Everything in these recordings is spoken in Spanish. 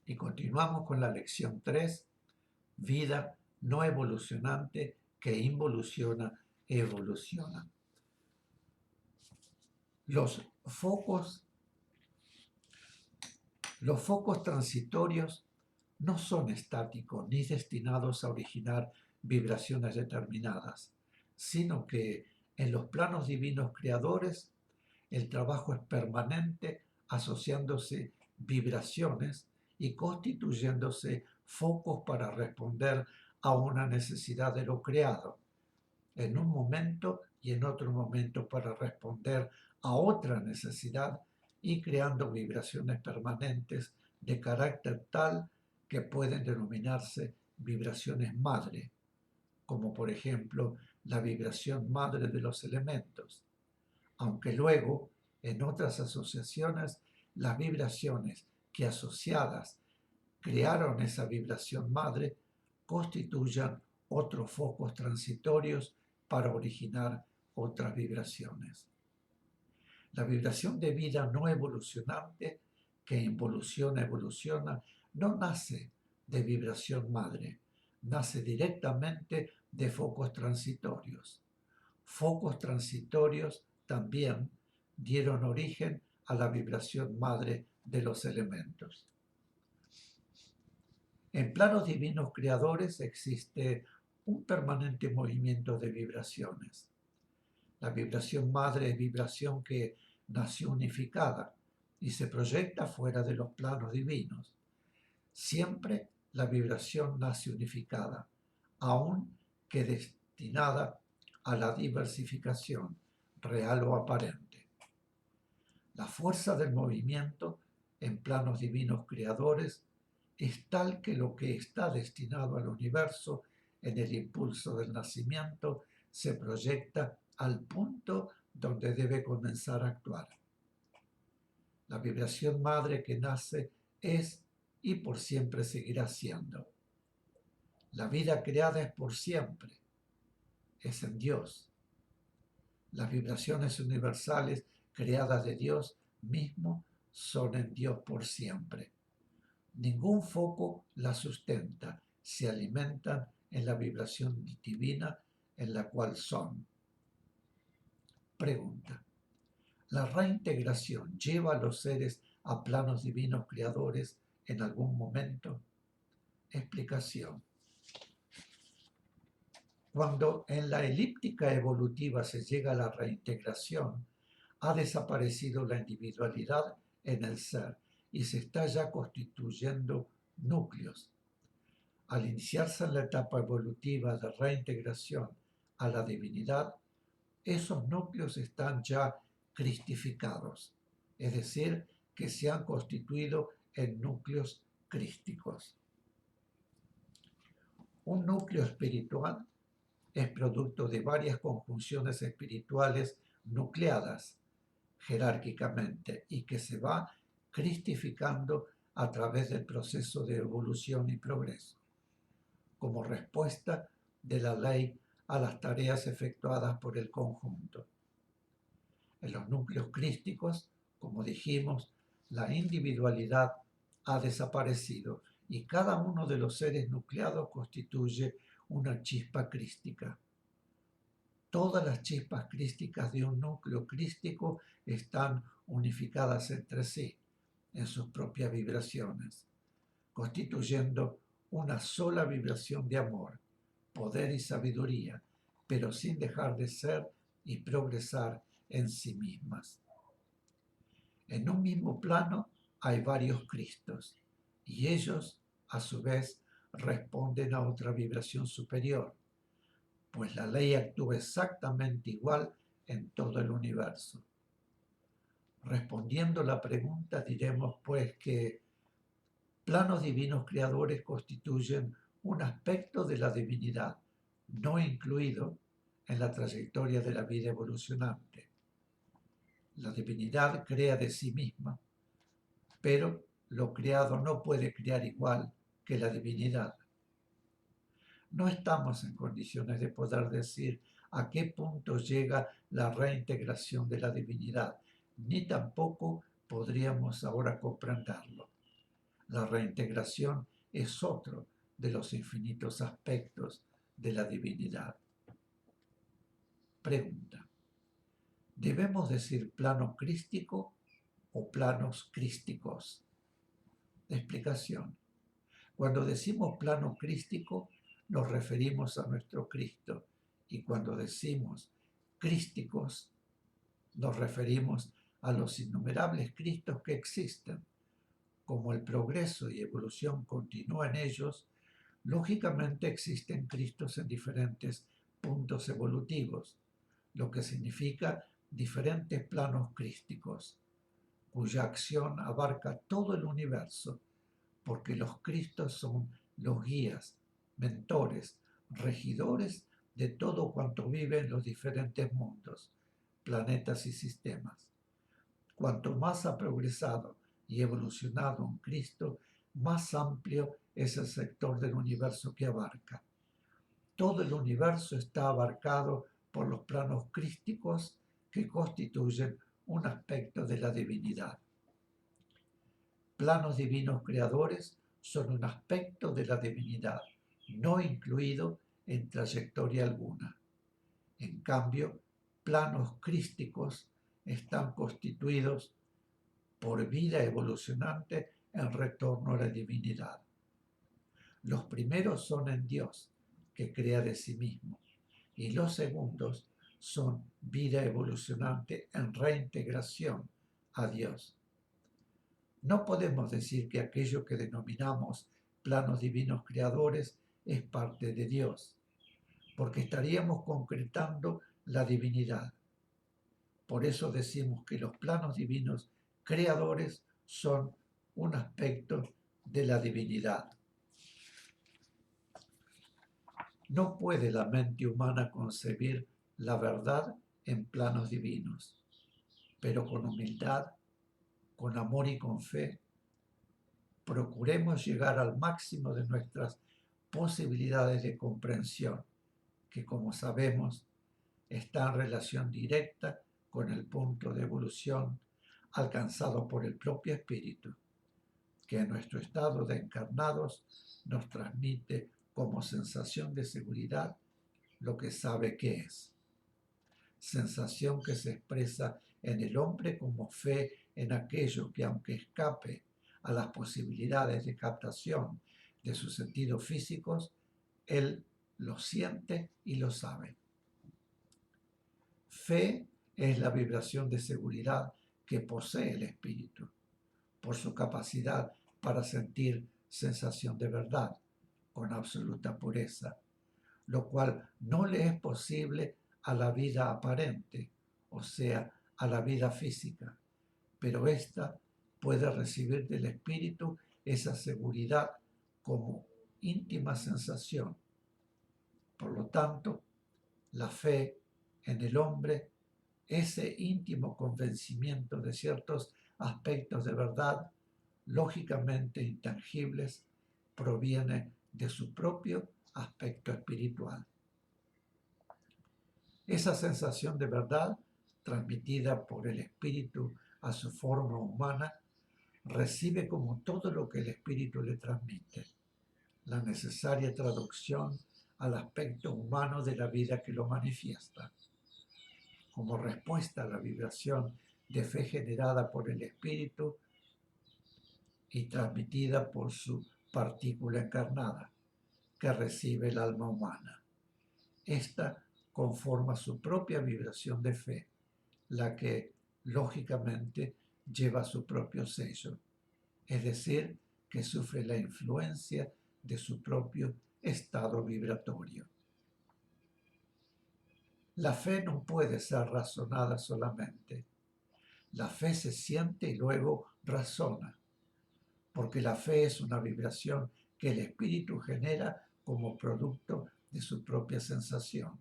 Y continuamos con la lección 3, vida no evolucionante que involuciona e evoluciona. Los focos transitorios no son estáticos ni destinados a originar vibraciones determinadas, sino que en los planos divinos creadores el trabajo es permanente, asociándose vibraciones y constituyéndose focos para responder a una necesidad de lo creado, en un momento y en otro momento para responder a otra necesidad y creando vibraciones permanentes de carácter tal que pueden denominarse vibraciones madre, como por ejemplo la vibración madre de los elementos, aunque luego en otras asociaciones las vibraciones que asociadas crearon esa vibración madre constituyan otros focos transitorios para originar otras vibraciones. La vibración de vida no evolucionante, que evoluciona, no nace de vibración madre, nace directamente de focos transitorios. Focos transitorios también dieron origen a la vibración madre de los elementos. En planos divinos creadores existe un permanente movimiento de vibraciones. La vibración madre es vibración que nació unificada y se proyecta fuera de los planos divinos. Siempre la vibración nace unificada, aun que destinada a la diversificación, real o aparente. La fuerza del movimiento en planos divinos creadores es tal que lo que está destinado al universo en el impulso del nacimiento se proyecta al punto donde debe comenzar a actuar. La vibración madre que nace es y por siempre seguirá siendo. La vida creada es por siempre, es en Dios. Las vibraciones universales creadas de Dios mismo son en Dios por siempre. Ningún foco las sustenta, se alimentan en la vibración divina en la cual son. Pregunta: ¿la reintegración lleva a los seres a planos divinos creadores en algún momento? Explicación: cuando en la elíptica evolutiva se llega a la reintegración, ha desaparecido la individualidad en el ser y se está ya constituyendo núcleos. Al iniciarse en la etapa evolutiva de reintegración a la divinidad, esos núcleos están ya cristificados, es decir, que se han constituido en núcleos crísticos. Un núcleo espiritual es producto de varias conjunciones espirituales nucleadas jerárquicamente y que se va cristificando a través del proceso de evolución y progreso, como respuesta de la ley a las tareas efectuadas por el conjunto. En los núcleos crísticos, como dijimos, la individualidad ha desaparecido y cada uno de los seres nucleados constituye una chispa crística. Todas las chispas crísticas de un núcleo crístico están unificadas entre sí, en sus propias vibraciones, constituyendo una sola vibración de amor, poder y sabiduría, pero sin dejar de ser y progresar en sí mismas. En un mismo plano hay varios Cristos, y ellos, a su vez, responden a otra vibración superior, pues la ley actúa exactamente igual en todo el universo. Respondiendo la pregunta, diremos pues que planos divinos creadores constituyen un aspecto de la divinidad, no incluido en la trayectoria de la vida evolucionante. La divinidad crea de sí misma, pero lo creado no puede crear igual que la divinidad. No estamos en condiciones de poder decir a qué punto llega la reintegración de la divinidad, ni tampoco podríamos ahora comprenderlo. La reintegración es otro de los infinitos aspectos de la divinidad. Pregunta: ¿debemos decir plano crístico o planos crísticos? Explicación: cuando decimos plano crístico, nos referimos a nuestro Cristo, y cuando decimos crísticos, nos referimos a los innumerables Cristos que existen. Como el progreso y evolución continúa en ellos, lógicamente existen Cristos en diferentes puntos evolutivos, lo que significa diferentes planos crísticos, cuya acción abarca todo el universo, porque los Cristos son los guías, mentores, regidores de todo cuanto vive en los diferentes mundos, planetas y sistemas. Cuanto más ha progresado y evolucionado un Cristo, más amplio es el sector del universo que abarca. Todo el universo está abarcado por los planos crísticos que constituyen un aspecto de la divinidad. Planos divinos creadores son un aspecto de la divinidad, no incluido en trayectoria alguna. En cambio, planos crísticos están constituidos por vida evolucionante en retorno a la divinidad. Los primeros son en Dios, que crea de sí mismo, y los segundos son vida evolucionante en reintegración a Dios. No podemos decir que aquello que denominamos planos divinos creadores es parte de Dios, porque estaríamos concretando la divinidad. Por eso decimos que los planos divinos creadores son un aspecto de la divinidad. No puede la mente humana concebir la verdad en planos divinos, pero con humildad, con amor y con fe, procuremos llegar al máximo de nuestras posibilidades de comprensión, que como sabemos está en relación directa con el punto de evolución alcanzado por el propio espíritu, que en nuestro estado de encarnados nos transmite como sensación de seguridad lo que sabe que es. Sensación que se expresa en el hombre como fe en aquello que, aunque escape a las posibilidades de captación de sus sentidos físicos, él lo siente y lo sabe. Fe es la vibración de seguridad que posee el espíritu, por su capacidad para sentir sensación de verdad con absoluta pureza, lo cual no le es posible a la vida aparente, o sea, a la vida física, pero ésta puede recibir del espíritu esa seguridad como íntima sensación. Por lo tanto, la fe en el hombre, ese íntimo convencimiento de ciertos aspectos de verdad lógicamente intangibles, proviene de su propio aspecto espiritual. Esa sensación de verdad, transmitida por el espíritu a su forma humana, recibe como todo lo que el espíritu le transmite, la necesaria traducción al aspecto humano de la vida que lo manifiesta. Como respuesta a la vibración de fe generada por el espíritu y transmitida por su partícula encarnada, que recibe el alma humana. Esta conforma su propia vibración de fe, la que, lógicamente, lleva su propio sello, es decir, que sufre la influencia de su propio estado vibratorio. La fe no puede ser razonada solamente. La fe se siente y luego razona, porque la fe es una vibración que el espíritu genera como producto de su propia sensación,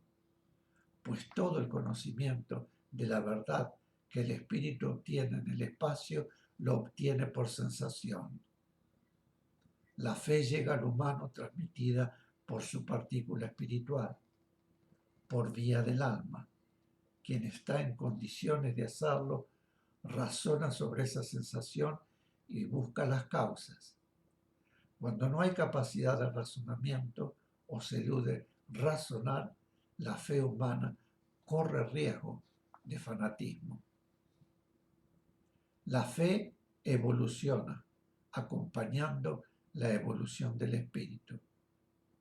pues todo el conocimiento de la verdad que el espíritu obtiene en el espacio lo obtiene por sensación. La fe llega al humano transmitida por su partícula espiritual, por vía del alma. Quien está en condiciones de hacerlo razona sobre esa sensación y busca las causas. Cuando no hay capacidad de razonamiento o se elude razonar, la fe humana corre riesgo de fanatismo. La fe evoluciona, acompañando la evolución del espíritu.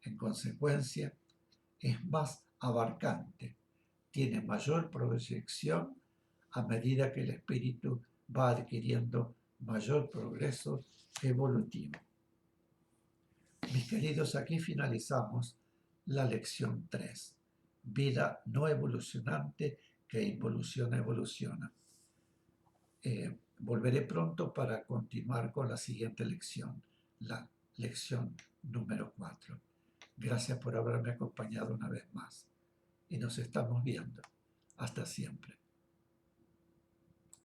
En consecuencia, es más abarcante, tiene mayor proyección a medida que el espíritu va adquiriendo mayor progreso evolutivo. Mis queridos, aquí finalizamos la lección 3. Vida no evolucionante que involuciona, evoluciona. Volveré pronto para continuar con la siguiente lección, la lección número 4. Gracias por haberme acompañado una vez más y nos estamos viendo. Hasta siempre.